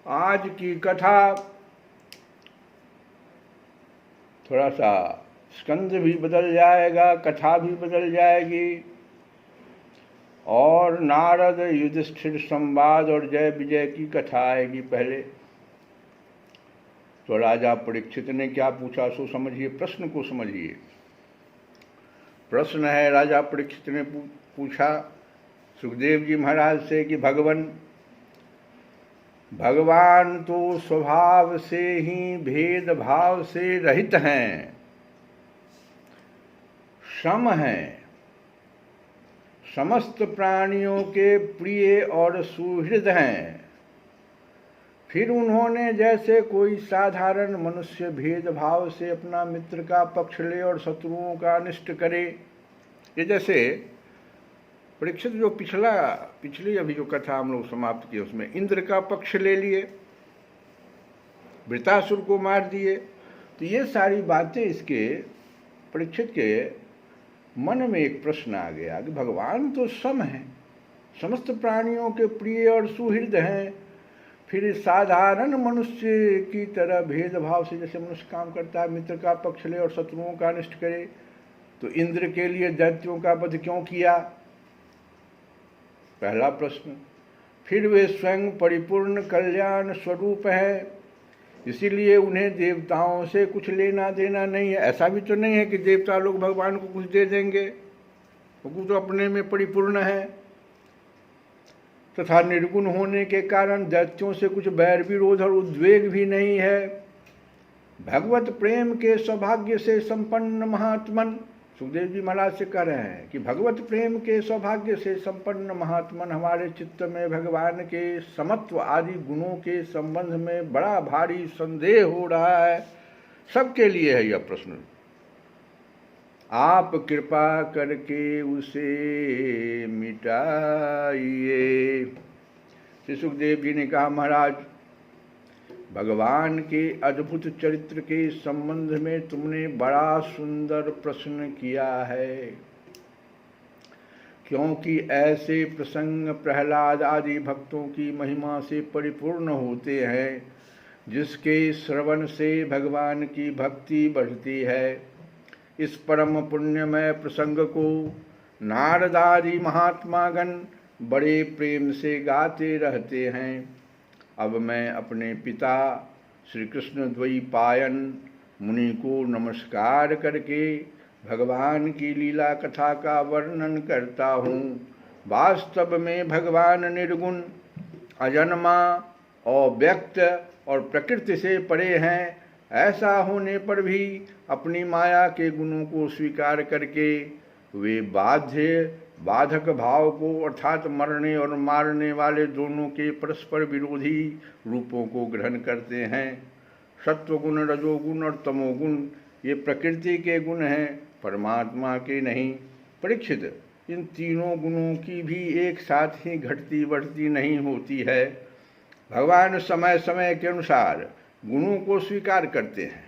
आज की कथा थोड़ा सा स्कंद भी बदल जाएगा, कथा भी बदल जाएगी, और नारद युधिष्ठिर संवाद और जय विजय की कथा आएगी पहले। तो राजा परीक्षित ने क्या पूछा सो समझिए, प्रश्न को समझिए। प्रश्न है, राजा परीक्षित ने पूछा सुखदेव जी महाराज से कि भगवान तो स्वभाव से ही भेदभाव से रहित हैं, सम हैं, समस्त प्राणियों के प्रिय और सुहृद हैं, फिर उन्होंने जैसे कोई साधारण मनुष्य भेदभाव से अपना मित्र का पक्ष ले और शत्रुओं का अनिष्ट करे। ये जैसे परीक्षित जो पिछली अभी जो कथा हम लोग समाप्त किए उसमें इंद्र का पक्ष ले लिए, वृतासुर को मार दिए। तो ये सारी बातें इसके परीक्षित के मन में एक प्रश्न आ गया कि भगवान तो सम है, समस्त प्राणियों के प्रिय और सुहृद हैं, फिर साधारण मनुष्य की तरह भेदभाव से जैसे मनुष्य काम करता है, मित्र का पक्ष ले और शत्रुओं का अनिष्ट करे, तो इंद्र के लिए दैत्यों का वध क्यों किया? पहला प्रश्न। फिर वे स्वयं परिपूर्ण कल्याण स्वरूप है, इसीलिए उन्हें देवताओं से कुछ लेना देना नहीं है। ऐसा भी तो नहीं है कि देवता लोग भगवान को कुछ दे देंगे, वो तो अपने में परिपूर्ण है। तथा निर्गुण होने के कारण दैत्यों से कुछ बैर विरोध और उद्वेग भी नहीं है। भगवत प्रेम के सौभाग्य से संपन्न महात्मन, सुखदेव जी महाराज से कह रहे हैं कि भगवत प्रेम के सौभाग्य से संपन्न महात्मन हमारे चित्त में भगवान के समत्व आदि गुणों के संबंध में बड़ा भारी संदेह हो रहा है। सबके लिए है यह प्रश्न। आप कृपा करके उसे मिटाइए। श्री सुखदेव जी ने कहा, महाराज भगवान के अद्भुत चरित्र के संबंध में तुमने बड़ा सुंदर प्रश्न किया है, क्योंकि ऐसे प्रसंग प्रहलाद आदि भक्तों की महिमा से परिपूर्ण होते हैं, जिसके श्रवण से भगवान की भक्ति बढ़ती है। इस परम पुण्यमय प्रसंग को नारद आदि महात्मागण बड़े प्रेम से गाते रहते हैं। अब मैं अपने पिता श्री कृष्ण द्वैपायन मुनि को नमस्कार करके भगवान की लीला कथा का वर्णन करता हूँ। वास्तव में भगवान निर्गुण, अजन्मा, अव्यक्त और प्रकृति से परे हैं। ऐसा होने पर भी अपनी माया के गुणों को स्वीकार करके वे बाधक भाव को अर्थात मरने और मारने वाले दोनों के परस्पर विरोधी रूपों को ग्रहण करते हैं। सत्वगुण, रजोगुण और तमोगुण ये प्रकृति के गुण हैं, परमात्मा के नहीं। परीक्षित, इन तीनों गुणों की भी एक साथ ही घटती बढ़ती नहीं होती है। भगवान समय समय के अनुसार गुणों को स्वीकार करते हैं।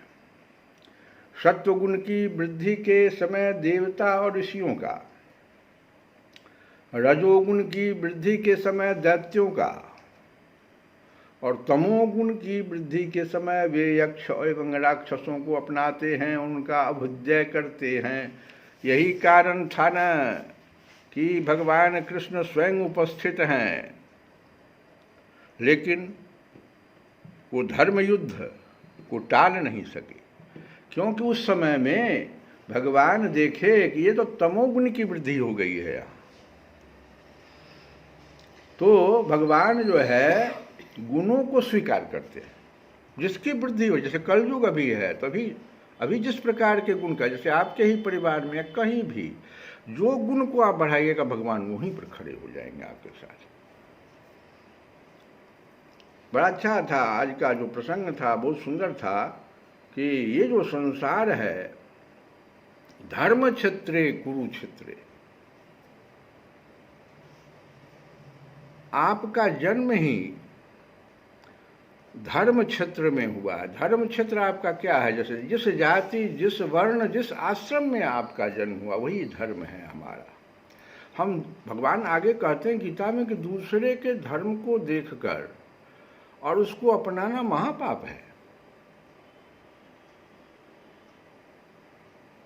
सत्वगुण की वृद्धि के समय देवता और ऋषियों का, रजोगुण की वृद्धि के समय दैत्यों का, और तमोगुण की वृद्धि के समय वे यक्ष एवं राक्षसों को अपनाते हैं, उनका अभुदय करते हैं। यही कारण था न कि भगवान कृष्ण स्वयं उपस्थित हैं, लेकिन वो धर्म युद्ध को टाल नहीं सके, क्योंकि उस समय में भगवान देखे कि ये तो तमोगुण की वृद्धि हो गई है। तो भगवान जो है गुणों को स्वीकार करते हैं, जिसकी वृद्धि हो। जैसे कलयुग अभी है, तो अभी जिस प्रकार के गुण का, जैसे आपके ही परिवार में या कहीं भी जो गुण को आप बढ़ाइएगा, भगवान वहीं पर खड़े हो जाएंगे आपके साथ। बड़ा अच्छा था आज का जो प्रसंग था, बहुत सुंदर था कि ये जो संसार है, धर्म क्षेत्रे कुरुक्षेत्रे, आपका जन्म ही धर्म क्षेत्र में हुआ है। धर्म क्षेत्र आपका क्या है? जैसे जिस जाति, जिस वर्ण, जिस आश्रम में आपका जन्म हुआ, वही धर्म है हमारा। हम, भगवान आगे कहते हैं गीता में कि दूसरे के धर्म को देखकर और उसको अपनाना महापाप है।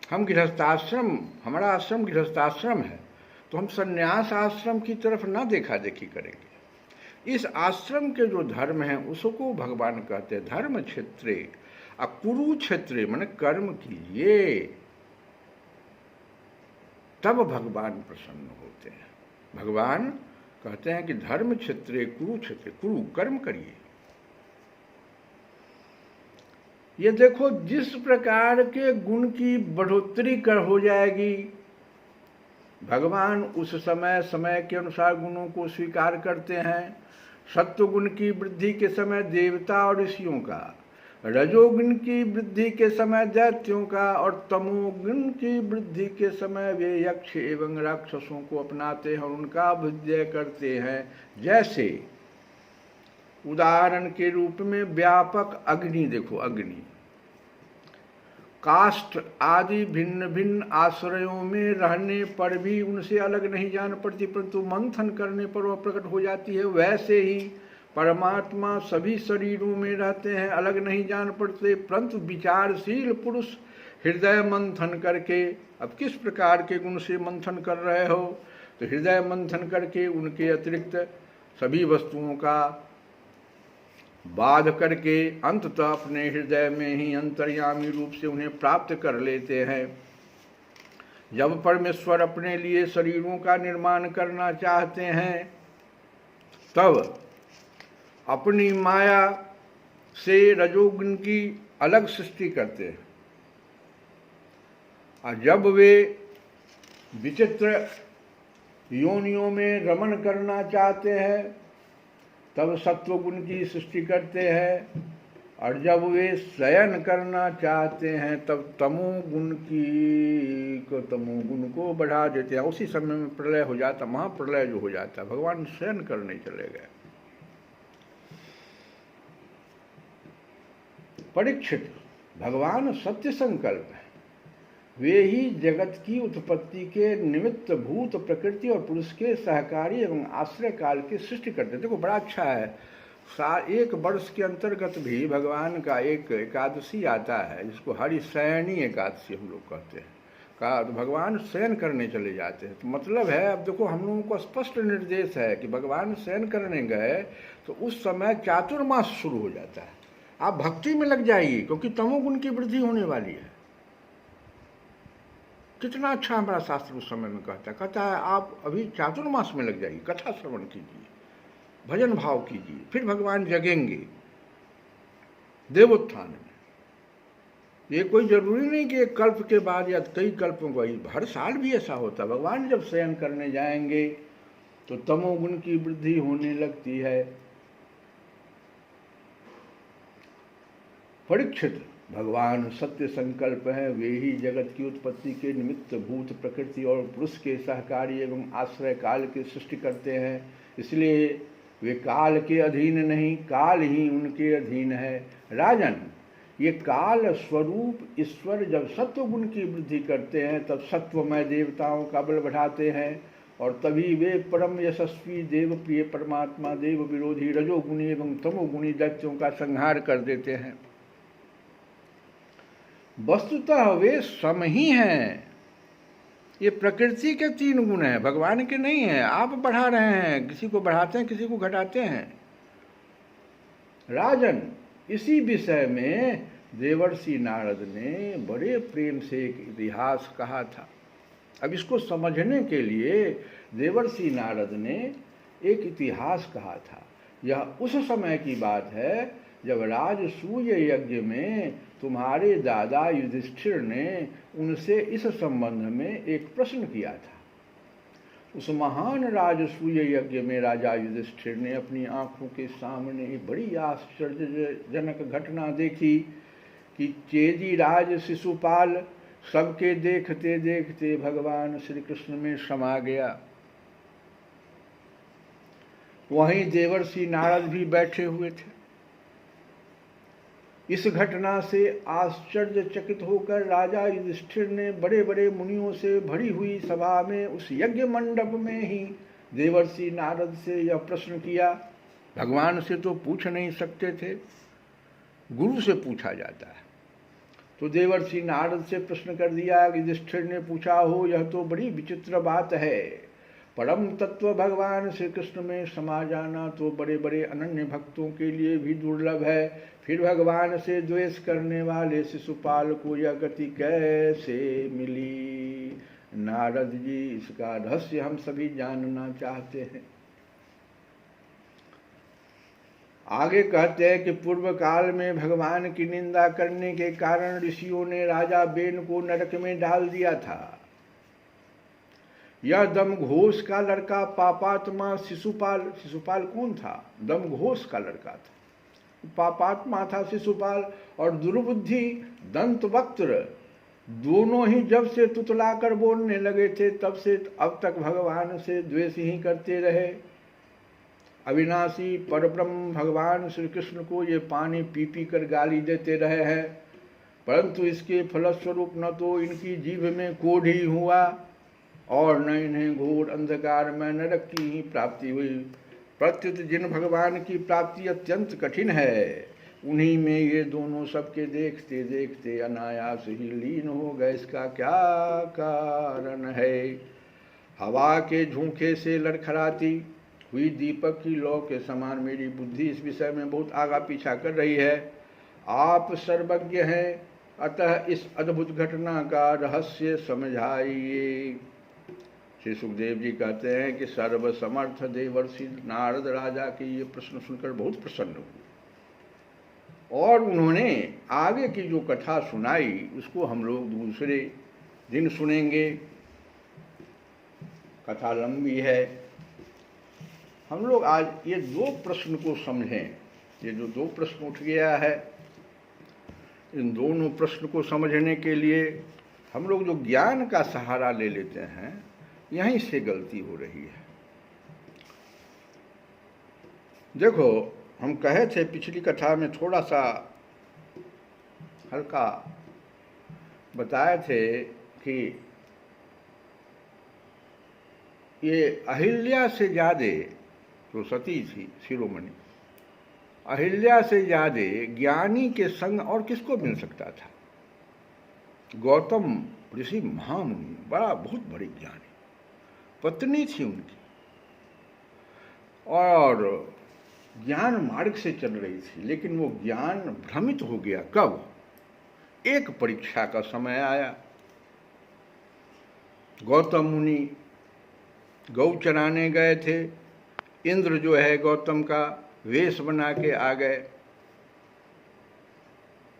हम गृहस्थाश्रम, हमारा आश्रम गृहस्थाश्रम है, तो हम संन्यास आश्रम की तरफ ना देखा देखी करेंगे। इस आश्रम के जो धर्म हैं उसको भगवान कहते हैं धर्म क्षेत्रे। कुरुक्षेत्रे माने कर्म कीजिए, तब भगवान प्रसन्न होते हैं। भगवान कहते हैं कि धर्म क्षेत्रे कुरुक्षेत्रे, कुरु कर्म करिए। ये देखो जिस प्रकार के गुण की बढ़ोतरी कर हो जाएगी, भगवान उस समय समय के अनुसार गुणों को स्वीकार करते हैं। सत्वगुण की वृद्धि के समय देवता और ऋषियों का, रजोगुण की वृद्धि के समय दैत्यों का, और तमोगुण की वृद्धि के समय वे यक्ष एवं राक्षसों को अपनाते हैं और उनका अभ्युदय करते हैं। जैसे उदाहरण के रूप में व्यापक अग्नि, देखो अग्नि, काष्ठ आदि भिन्न भिन्न आश्रयों में रहने पर भी उनसे अलग नहीं जान पड़ती, परंतु मंथन करने पर वह प्रकट हो जाती है। वैसे ही परमात्मा सभी शरीरों में रहते हैं, अलग नहीं जान पड़ते, परंतु विचारशील पुरुष हृदय मंथन करके, अब किस प्रकार के गुण से मंथन कर रहे हो, तो हृदय मंथन करके उनके अतिरिक्त सभी वस्तुओं का बाध करके अंततः अपने हृदय में ही अंतर्यामी रूप से उन्हें प्राप्त कर लेते हैं। जब परमेश्वर अपने लिए शरीरों का निर्माण करना चाहते हैं तब अपनी माया से रजोगुण की अलग सृष्टि करते हैं, और जब वे विचित्र योनियों में रमण करना चाहते हैं तब सत्वगुण की सृष्टि करते हैं, और जब वे शयन करना चाहते हैं तब तमोगुण को बढ़ा देते हैं। उसी समय में प्रलय हो जाता, महाप्रलय जो हो जाता, भगवान शयन करने चले गए। परीक्षित, भगवान सत्य संकल्प है, वे ही जगत की उत्पत्ति के निमित्त भूत प्रकृति और पुरुष के सहकारी एवं आश्रय काल की सृष्टि करते। देखो बड़ा अच्छा है, एक वर्ष के अंतर्गत भी भगवान का एक एकादशी आता है जिसको हरिशयनी एकादशी हम लोग कहते हैं, का तो भगवान शयन करने चले जाते हैं। तो मतलब है, अब देखो हम लोगों को स्पष्ट निर्देश है कि भगवान शयन करने गए तो उस समय चातुर्मास शुरू हो जाता है। आप भक्ति में लग जाइए क्योंकि तमोगुण की वृद्धि होने वाली है। कितना अच्छा हमारा शास्त्र उस समय में कहता है आप अभी चातुर्मास में लग जाइए, कथा श्रवण कीजिए, भजन भाव कीजिए, फिर भगवान जगेंगे देवोत्थान में। ये कोई जरूरी नहीं कि एक कल्प के बाद या कई कल्पों का, हर साल भी ऐसा होता है। भगवान जब शयन करने जाएंगे तो तमोगुण की वृद्धि होने लगती है। परीक्षित, भगवान सत्य संकल्प है, वे ही जगत की उत्पत्ति के निमित्त भूत प्रकृति और पुरुष के सहकारी एवं आश्रय काल की सृष्टि करते हैं। इसलिए वे काल के अधीन नहीं, काल ही उनके अधीन है। राजन, ये काल स्वरूप ईश्वर जब सत्वगुण की वृद्धि करते हैं तब सत्वमय देवताओं का बल बढ़ाते हैं, और तभी वे परम यशस्वी देव प्रिय परमात्मा देव विरोधी रजोगुणी एवं तमोगुणी दैत्यों का संहार कर देते हैं। वस्तुतः वे सम ही हैं। ये प्रकृति के तीन गुण हैं, भगवान के नहीं हैं। आप बढ़ा रहे हैं, किसी को बढ़ाते हैं, किसी को घटाते हैं। राजन, इसी विषय में देवर्षि नारद ने बड़े प्रेम से एक इतिहास कहा था। अब इसको समझने के लिए देवर्षि नारद ने एक इतिहास कहा था। यह उस समय की बात है जब राजसूय यज्ञ में तुम्हारे दादा युधिष्ठिर ने उनसे इस संबंध में एक प्रश्न किया था। उस महान राजसूय यज्ञ में राजा युधिष्ठिर ने अपनी आंखों के सामने एक बड़ी आश्चर्यजनक घटना देखी कि चेदी राज शिशुपाल सबके देखते देखते भगवान श्री कृष्ण में समा गया। वहीं देवर्षि नारद भी बैठे हुए थे। इस घटना से आश्चर्यचकित होकर राजा युधिष्ठिर ने बड़े बड़े मुनियों से भरी हुई सभा में उस यज्ञ मंडप में ही देवर्षि नारद से यह प्रश्न किया। भगवान से तो पूछ नहीं सकते थे, गुरु से पूछा जाता है। तो देवर्षि नारद से प्रश्न कर दिया। युधिष्ठिर ने पूछा, हो यह तो बड़ी विचित्र बात है। परम तत्व भगवान श्री कृष्ण में समा जाना तो बड़े बड़े अनन्य भक्तों के लिए भी दुर्लभ है। फिर भगवान से द्वेष करने वाले शिशुपाल को यह गति कैसे मिली? नारद जी, इसका रहस्य हम सभी जानना चाहते हैं। आगे कहते हैं कि पूर्व काल में भगवान की निंदा करने के कारण ऋषियों ने राजा बेन को नरक में डाल दिया था। यह दमघोष का लड़का पापात्मा शिशुपाल, शिशुपाल कौन था? दमघोष का लड़का था, पापात्मा था शिशुपाल। और दुर्बुद्धि दंतवक्त्र, दोनों ही जब से तुतलाकर बोलने लगे थे तब से अब तक भगवान से द्वेष ही करते रहे। अविनाशी परब्रह्म भगवान श्री कृष्ण को ये पानी पी पी कर गाली देते रहे हैं, परंतु इसके फलस्वरूप न तो इनकी जीभ में कोढ़ ही हुआ और न इन्हें घोर अंधकार में नरक की ही प्राप्ति हुई। प्रत्युत जिन भगवान की प्राप्ति अत्यंत कठिन है, उन्हीं में ये दोनों सबके देखते देखते अनायास ही लीन हो गए। इसका क्या कारण है? हवा के झोंके से लड़खड़ाती हुई दीपक की लौ के समान मेरी बुद्धि इस विषय में बहुत आगा पीछा कर रही है। आप सर्वज्ञ हैं, अतः इस अद्भुत घटना का रहस्य समझाइए। श्री सुखदेव जी कहते हैं कि सर्वसमर्थ देवर्षि नारद राजा के ये प्रश्न सुनकर बहुत प्रसन्न हुए और उन्होंने आगे की जो कथा सुनाई उसको हम लोग दूसरे दिन सुनेंगे। कथा लंबी है। हम लोग आज ये दो प्रश्न को समझें। ये जो दो प्रश्न उठ गया है, इन दोनों प्रश्न को समझने के लिए हम लोग जो ज्ञान का सहारा ले लेते हैं, यहीं से गलती हो रही है। देखो, हम कहे थे पिछली कथा में थोड़ा सा हल्का बताए थे कि ये अहिल्या से ज़्यादा जो सती थी शिरोमणि, अहिल्या से ज़्यादा ज्ञानी के संग और किसको मिल सकता था? गौतम ऋषि महामुनि, बड़ा बहुत बड़े ज्ञानी, पत्नी थी उनकी और ज्ञान मार्ग से चल रही थी, लेकिन वो ज्ञान भ्रमित हो गया। कब? एक परीक्षा का समय आया। गौतम मुनि गौ चराने गए थे, इंद्र जो है गौतम का वेश बना के आ गए।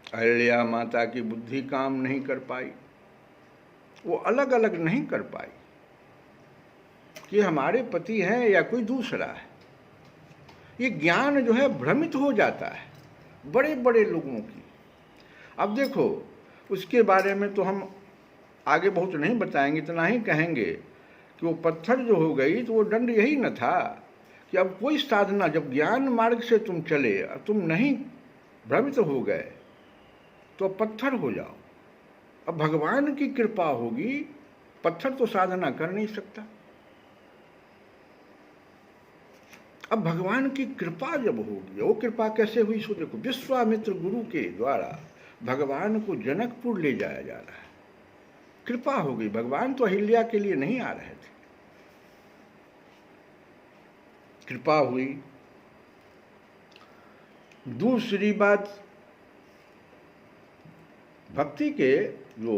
अहिल्या माता की बुद्धि काम नहीं कर पाई, वो अलग अलग नहीं कर पाई कि हमारे पति हैं या कोई दूसरा है। ये ज्ञान जो है भ्रमित हो जाता है बड़े बड़े लोगों की। अब देखो, उसके बारे में तो हम आगे बहुत नहीं बताएंगे, इतना ही कहेंगे कि वो पत्थर जो हो गई तो वो दंड यही न था कि अब कोई साधना, जब ज्ञान मार्ग से तुम चले, तुम नहीं भ्रमित हो गए तो पत्थर हो जाओ। अब भगवान की कृपा होगी, पत्थर तो साधना कर नहीं सकता। अब भगवान की कृपा जब होगी, वो कृपा कैसे हुई सो देखो। विश्वामित्र गुरु के द्वारा भगवान को जनकपुर ले जाया जा रहा है, कृपा हो गई। भगवान तो अहिल्या के लिए नहीं आ रहे थे, कृपा हुई। दूसरी बात, भक्ति के जो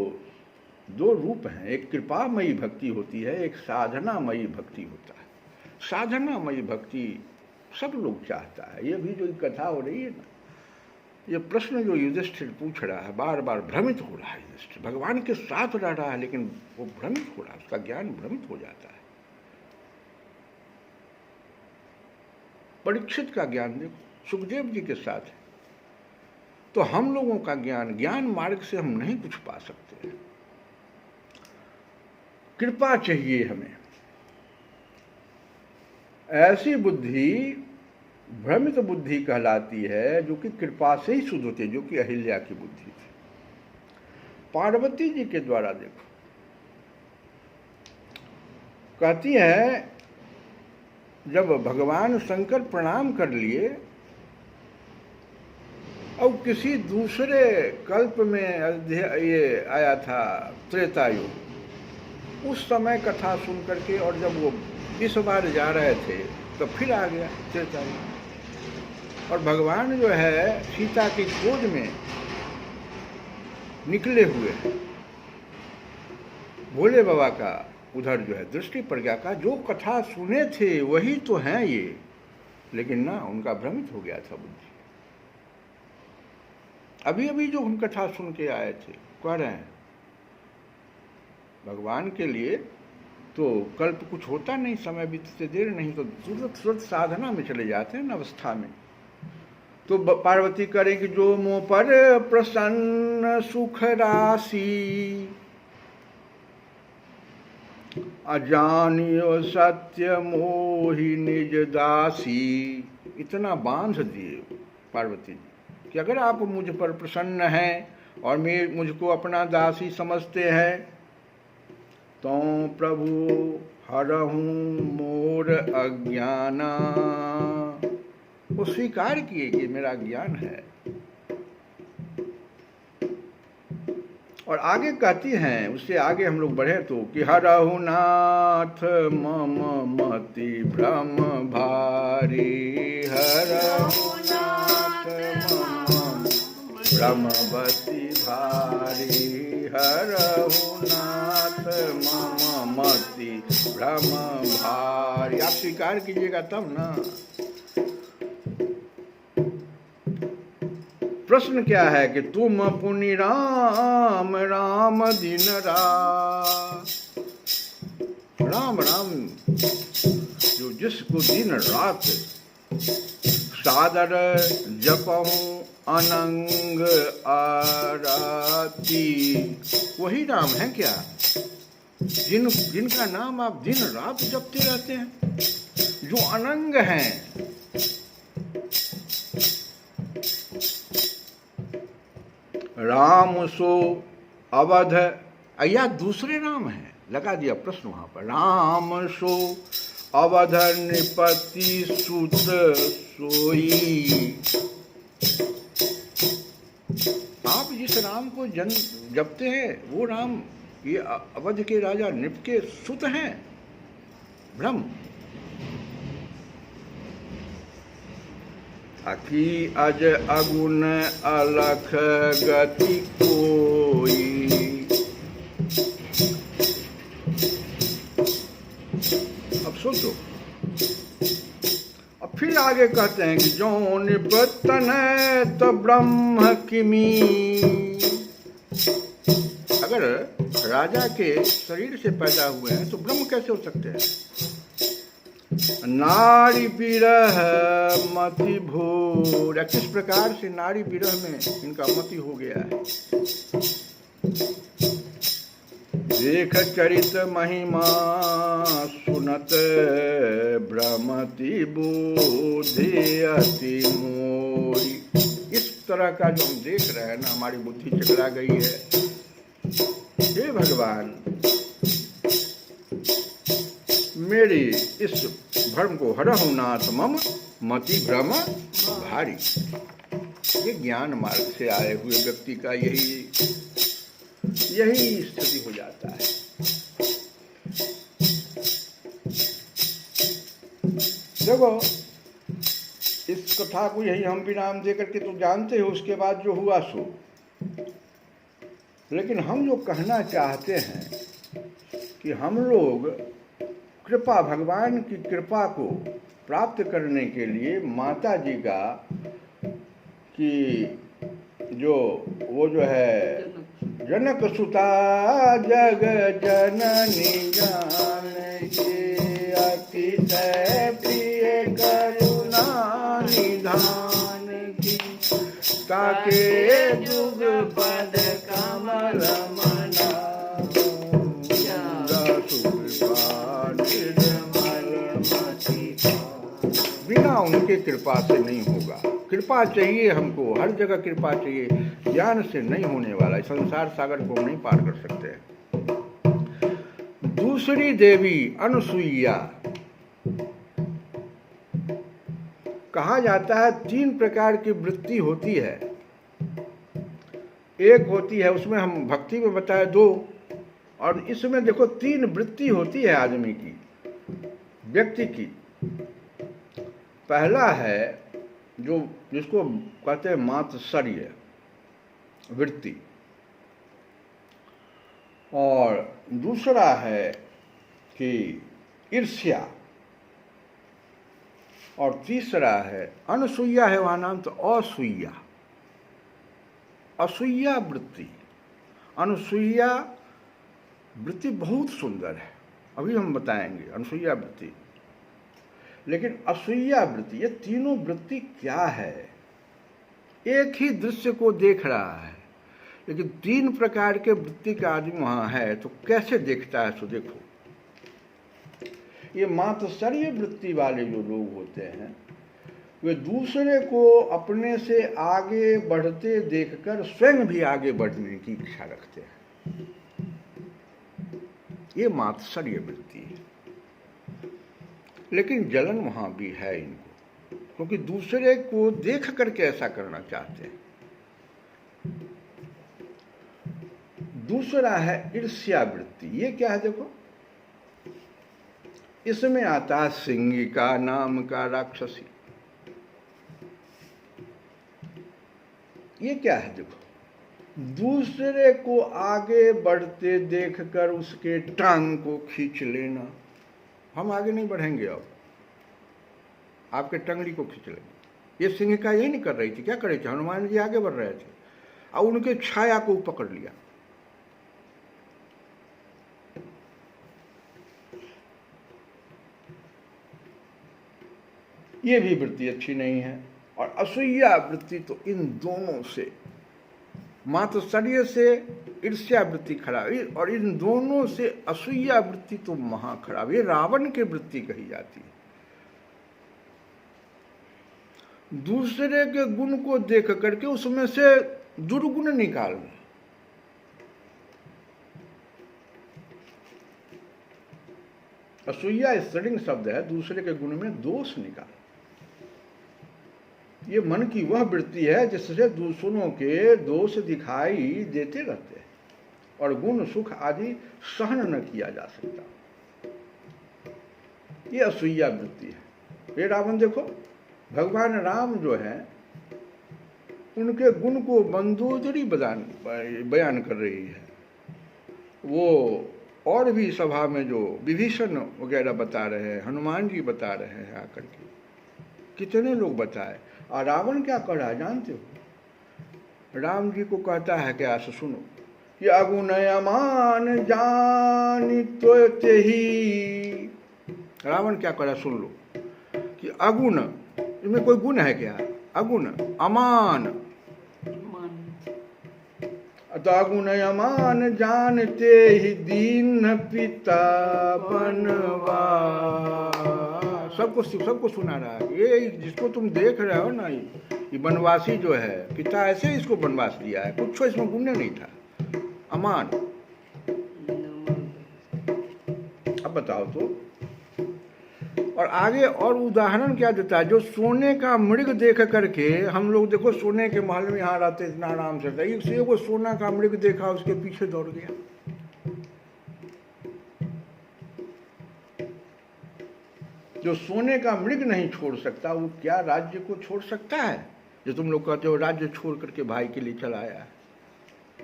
दो रूप हैं, एक कृपामयी भक्ति होती है, एक साधनामयी भक्ति होता है। साधनामयी भक्ति सब लोग चाहता है। ये भी जो कथा हो रही है ना, ये प्रश्न जो युधिष्ठिर पूछ रहा है, बार बार भ्रमित हो रहा है युधिष्ठिर, भगवान के साथ रह रहा है लेकिन वो भ्रमित हो रहा है, उसका ज्ञान भ्रमित हो जाता है। परीक्षित का ज्ञान देखो, सुखदेव जी के साथ है। तो हम लोगों का ज्ञान, ज्ञान मार्ग से हम नहीं कुछ पा सकते, कृपा चाहिए हमें। ऐसी बुद्धि भ्रमित बुद्धि कहलाती है, जो कि कृपा से ही शुद्ध होती है, जो कि अहिल्या की बुद्धि थी। पार्वती जी के द्वारा देखो, कहती है जब भगवान शंकर प्रणाम कर लिए, अब किसी दूसरे कल्प में ये आया था त्रेतायुग, उस समय कथा सुन करके, और जब वो इस बार जा रहे थे तो फिर आ गया त्रेतायुग। और भगवान जो है सीता की खोज में निकले हुए हैं। भोले बाबा का उधर जो है दृष्टि प्रज्ञा का, जो कथा सुने थे वही तो हैं ये, लेकिन ना उनका भ्रमित हो गया था बुद्धि। अभी अभी जो हम कथा सुन के आए थे, कह रहे हैं भगवान के लिए तो कल्प कुछ होता नहीं, समय बीतते देर नहीं, तो तुरंत साधना में चले जाते हैं न अवस्था में। तो पार्वती करे कि जो मुँह पर प्रसन्न सुख राशि, अजानियो सत्य मोहि निज दासी। इतना बांध दिए पार्वती जी कि अगर आप मुझ पर प्रसन्न हैं और मुझको अपना दासी समझते हैं तो प्रभु हरहूँ मोर अज्ञाना। वो स्वीकार किए कि मेरा ज्ञान है। और आगे कहती हैं, उससे आगे हम लोग बढ़े तो कि हरहु नाथ मम मति भ्रम भारी, हरहु नाथ मम भ्रमवती भारी, हरहु नाथ मम मति भ्रम भारी। आप स्वीकार कीजिएगा तब ना। प्रश्न क्या है कि तुम पुनि राम राम दिन रात। राम राम जो जिसको दिन रात सादर जपहूं अनंग आरती, वही राम है क्या जिनका नाम आप दिन रात जपते रहते हैं, जो अनंग हैं। राम सो अवध, या दूसरे राम है, लगा दिया प्रश्न वहां पर। राम सो अवध नृपति सुत सोई। आप जिस राम को जपते हैं वो राम ये अवध के राजा नृप के सुत हैं, ब्रह्म। अखी अज अगुण अलख गति कोई। अब सोचो, अब फिर आगे कहते हैं कि जो निपतन तो ब्रह्म किमी। अगर राजा के शरीर से पैदा हुए हैं तो ब्रह्म कैसे हो सकते हैं। नारी विरह मति भोर, किस प्रकार से नारी विरह में इनका मति हो गया है। देख चरित महिमा सुनत भ्रमति बुद्धि अति मोरी। इस तरह का जो हम देख रहे हैं ना, हमारी बुद्धि चकरा गई है। हे भगवान, मेरी इस भ्रम को हरहु नाथ मम मति भ्रम भारी। ये ज्ञान मार्ग से आए हुए व्यक्ति का यही स्थिति हो जाता है। देखो, इस कथा को यही हम भी नाम दे करके तो जानते हो, उसके बाद जो हुआ सो। लेकिन हम जो कहना चाहते हैं कि हम लोग कृपा, भगवान की कृपा को प्राप्त करने के लिए माता जी का कि वो जो है जनक सुता जग जननी जानकी अतिशय प्रिय करुणा निधान की, ताके जुग पद कमल मना बिना उनके कृपा से नहीं होगा। कृपा चाहिए हमको, हर जगह कृपा चाहिए। ज्ञान से नहीं होने वाला, संसार सागर को नहीं पार कर सकते। दूसरी देवी अनुसुईया, कहा जाता है 3 प्रकार की वृत्ति होती है। एक होती है, उसमें हम भक्ति में बताए 2, और इसमें देखो 3 वृत्ति होती है आदमी की, व्यक्ति की। पहला है जिसको कहते हैं मात्सर्य वृत्ति, और दूसरा है कि ईर्ष्या, और तीसरा है अनसूया है वहाँ नाम, तो असूया, असूया वृत्ति। अनुसूया वृत्ति बहुत सुंदर है, अभी हम बताएंगे अनसूया वृत्ति। लेकिन असूया वृत्ति, ये तीनों वृत्ति क्या है? एक ही दृश्य को देख रहा है, लेकिन तीन प्रकार के वृत्ति का आदमी वहां है, तो कैसे देखता है? तो देखो, ये मात्सर्य वृत्ति वाले जो लोग होते हैं, वे दूसरे को अपने से आगे बढ़ते देखकर स्वयं भी आगे बढ़ने की इच्छा रखते हैं। ये मात्सर्य वृत्ति है। लेकिन जलन वहां भी है इनको, क्योंकि दूसरे को देख करके ऐसा करना चाहते हैं। दूसरा है ईर्ष्या वृत्ति। ये क्या है? देखो, इसमें आता है सिंगिका नाम का राक्षसी। ये क्या है? देखो, दूसरे को आगे बढ़ते देखकर उसके टांग को खींच लेना। हम आगे नहीं बढ़ेंगे, अब आपके टंगड़ी को खींच लेंगे। ये सिंहिका यही नहीं कर रही थी, क्या कर रही थी? हनुमान जी आगे बढ़ रहे थे और उनके छाया को पकड़ लिया। ये भी वृत्ति अच्छी नहीं है। और असूया वृत्ति तो इन दोनों से, मात्सर्य से ईर्ष्या वृत्ति खराब, और इन दोनों से असूया वृत्ति तो महा खराब। ये रावण की वृत्ति कही जाती है। दूसरे के गुण को देख करके उसमें से दुर्गुण निकालना। असूया स्त्रीलिंग शब्द है, दूसरे के गुण में दोष निकालना। ये मन की वह वृत्ति है जिससे दूसरों के दोष दिखाई देते रहते हैं और गुण सुख आदि सहन न किया जा सकता। ये असूया वृत्ति है। ये रावण देखो, भगवान राम जो है उनके गुण को मंदोदरी बयान कर रही है। वो और भी सभा में जो विभीषण वगैरह बता रहे हैं, हनुमान जी बता रहे हैं आकर के, कितने लोग बताए। और रावण क्या कर रहा है जानते हो? राम जी को कहता है क्या? सुनो, कि अगुण अमान जानी तो ही। रावण क्या कर रहा है? सुन लो, कि अगुण, इसमें कोई गुण है क्या? अगुण अमान, तो अगुण अमान जानते ही दीन पिता बनवा। सबको सुना रहा है। ये जिसको तुम देख रहे हो ना, ये बनवासी जो है, पिता ऐसे इसको बनवास दिया है, कुछ इसमें गुण नहीं था। अमान, अब बताओ तो। और आगे और उदाहरण क्या देता है? जो सोने का मृग देख करके, हम लोग देखो सोने के महल में यहाँ रहते इतना आराम से, एक वो सोना का मृग देखा, उसके पीछे दौड़ गया। जो सोने का मृग नहीं छोड़ सकता, वो क्या राज्य को छोड़ सकता है? जो तुम लोग कहते हो राज्य छोड़ करके भाई के लिए चला आया है।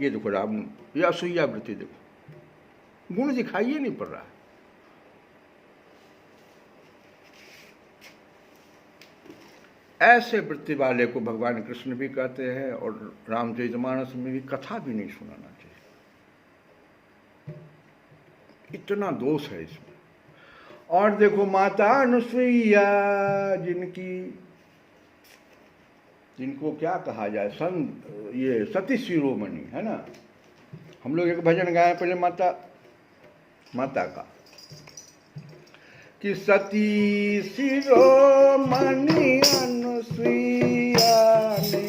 ये देखो राम, ये असूया वृत्ति देखो, गुण दिखाइए नहीं पड़ रहा है। ऐसे वृत्ति वाले को भगवान कृष्ण भी कहते हैं, और रामचरितमानस में भी कथा भी नहीं सुनाना चाहिए। इतना दोष है इसमें। और देखो माता अनुसुईया, जिनको क्या कहा जाए, ये सती शिरोमणि है ना। हम लोग एक भजन गाए पहले माता का, कि सती शिरोमणि अनुसुईया ने,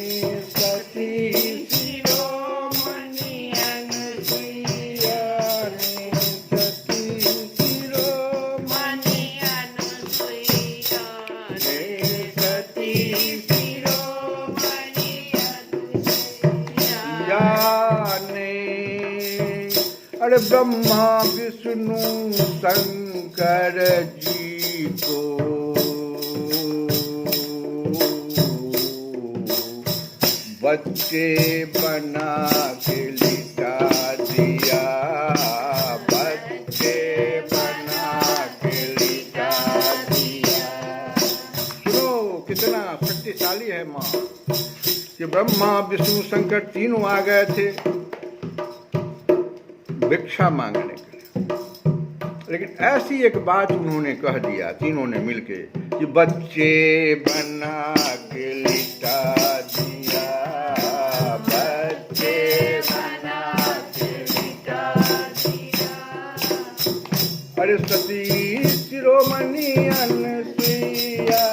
सती शिरोमणि अनुसुईया ने, सती शिरोमणि अनुसुईया ने, सती शिरोमणि अनुसुईया ने। अरे ब्रह्मा विष्णु शंकर जी को बच्चे बना के लिटा दिया, बच्चे बना के लिटा दिया। सुनो कितना शक्तिशाली है माँ। कि ब्रह्मा विष्णु शंकर तीनों आ गए थे भिक्षा मांगने के लिए। लेकिन ऐसी एक बात उन्होंने कह दिया तीनों ने मिलके कि बच्चे बना के लिटा दिया, बच्चे बना के लिटा दिया। अरे सती शिरोमणि अनसुईया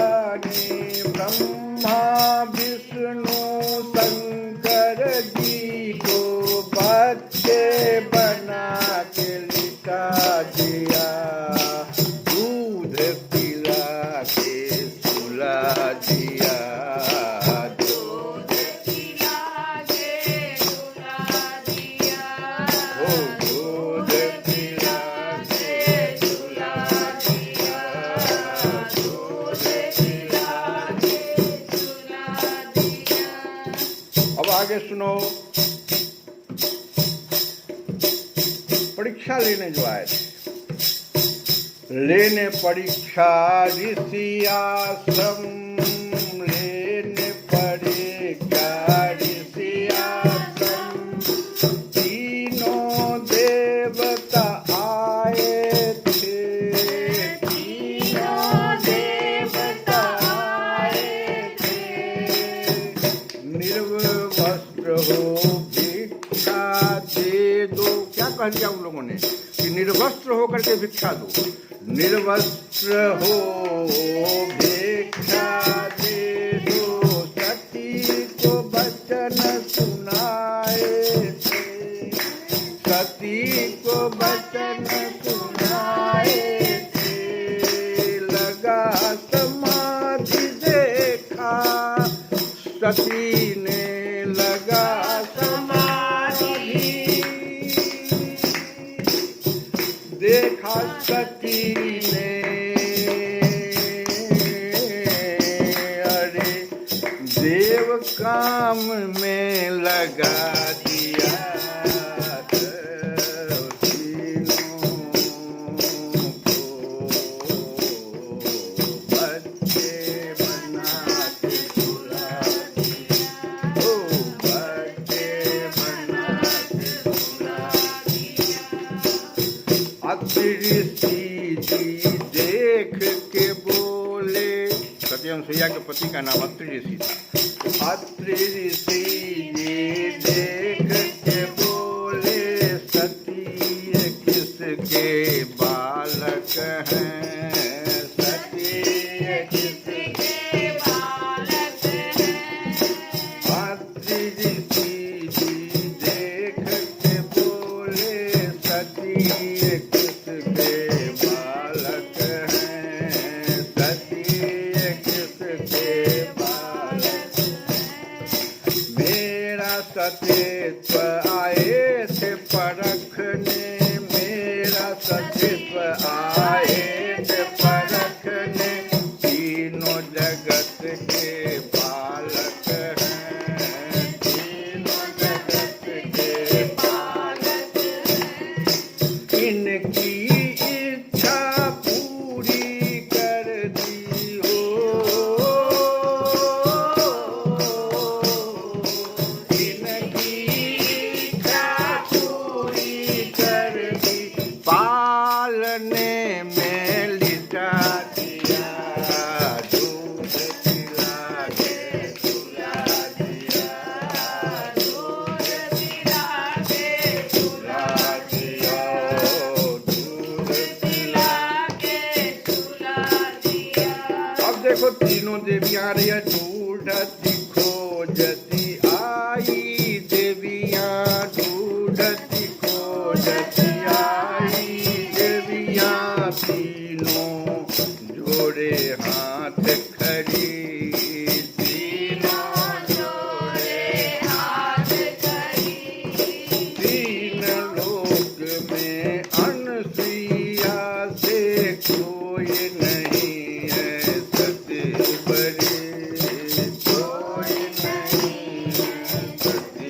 ने ब्रह्मा विष्णु शंकर जी को बच्चे बना के लिटा दिया, दूध पिला के सुला दिया, दूध पिला के सुला दिया, ओ दूध पिला के सुला दिया, दूध पिला के सुला दिया। अब आगे सुनो, परीक्षा लेने जो आए थे, लेने परीक्षा ऋषि आश्रम, लेने परीक्षा ऋषि आश्रम, तीनों देवता आए थे, तीनों देवता आए थे, निर्वस्त्र हो भिक्षा दे दो। क्या कह दिया उन लोगों ने कि निर्वस्त्र होकर के भिक्षा दो, निर्वस्त्र हो भिक्षा दे दो, सती को वचन सुनाए थे, सती को वचन सुनाए थे, लगा समाधि देखा सती ने, लगा देखा सती ने, अरे देव काम में लगा दिया, तीनों को बच्चे बना के सुला दिया, ओ बच्चे बना के सुला दिया। अत्रि ऋषि जी देख के बोले, सती अनुसुईया के पति का नाम अत्रि ऋषि था। अत्रि ऋषि जी देख के बोले, सती किसके बालक हैं, सती किसके बालक हैं। अत्रि ऋषि जी देख के बोले, सती सतीत्व आए थे परखने, मेरा सतीत्व आए थे परखने, तीनों जगत के बालक हैं, तीनों जगत के बालक हैं, इनकी इच्छा पूरी कर दी हो, पालने में लिटा दिया, दूध पिला के सुला दिया, दूध पिला के सुला दिया, दूध पिला के सुला दिया। अब देखो तीनों देवियां रही, ढूंढती खोजती आई, देवियां ढूंढती खोजती तीनों जोड़े हाथ खड़ी, तीनों जोड़े हाथ खड़ी, तीन लोक में अनसुईया से कोई नहीं है सती बड़ी, कोई नहीं सती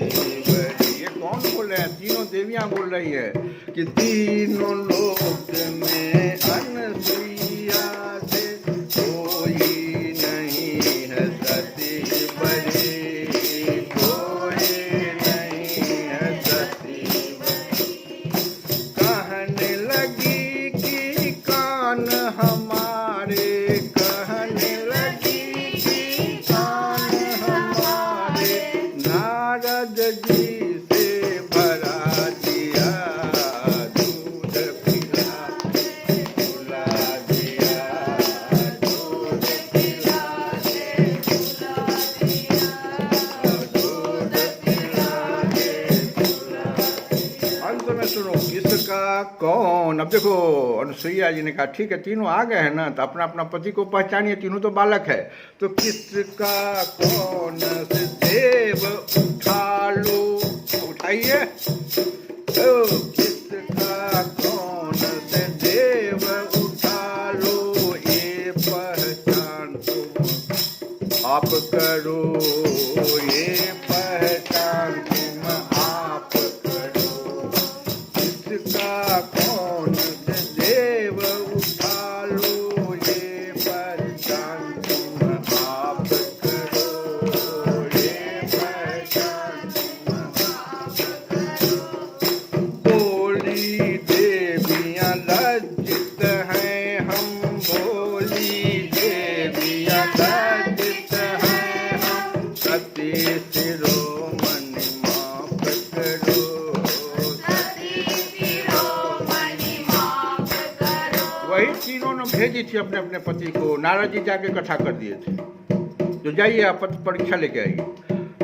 बड़ी। ये कौन बोल रहे हैं? तीनों देवियां बोल रही है कि तीनों लोक में अनसुईया से कोई नहीं है सती बड़ी, कोई नहीं है सती बड़ी। कहने लगी कि घी से भरा दिया, दूध पिला सुला दिया, दूध पिला के सुला दिया, दूध पिला के सुला दिया। अंत में सुनो, किसका कौन। अब देखो अनुसुईया जी ने कहा ठीक है तीनों आ गए हैं ना, तो अपना अपना पति को पहचानिए, तीनों तो बालक है। तो किसका कौन से देव उठा लो, उठाइए। तो किसका कौन से देव उठा लो, ये पहचान तुम आप करो, ये पहचान तुम आप करो। किसका कौन से देव उठा लो, ये पहचान तुम आप करो, ये पहचान तुम आप करो। बोली देवियाँ लज्जित हैं हम, बोली देवियाँ लज्जित हैं हम, सती शिरोमणि माफ करो, वही तीनों ने भेजी थी अपने अपने पति को। नारद जी जाके इकट्ठा कर दिए थे, तो जाइए आप परीक्षा लेके आइए।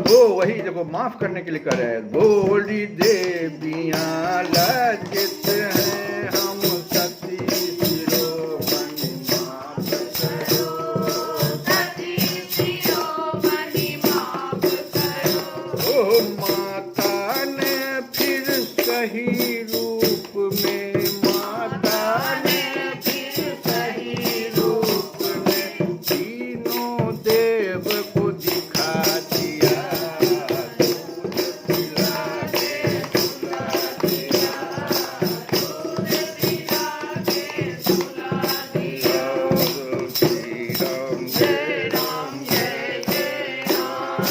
वो वही देखो माफ करने के लिए कर रहे हैं। बोली देवियाँ लज्जित हैं हम, सती शिरोमणि माफ करो, सती शिरोमणि माफ करो। ओ माता ने फिर सही रूप में, माता ने फिर सही रूप में तीनों देव को दिखा दिया, दूध पिला के सुला दिया, दूध पिला के सुला दिया। श्री राम जय राम जय जय राम,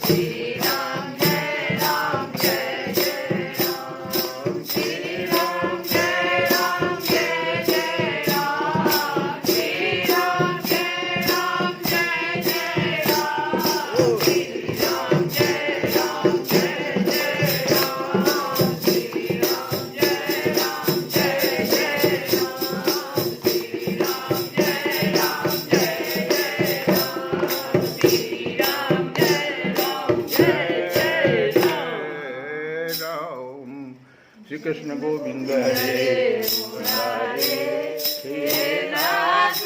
श्री राम जय राम जय जय राम, श्री राम जय राम जय जय राम, श्री राम जय राम जय जय राम, श्री राम जय राम जय जय राम, श्री राम जय राम जय जय राम, श्री राम जय राम जय जय राम, श्री राम जय राम जय जय राम। श्री कृष्ण गोविंद हरे मुरारे, हे नाथ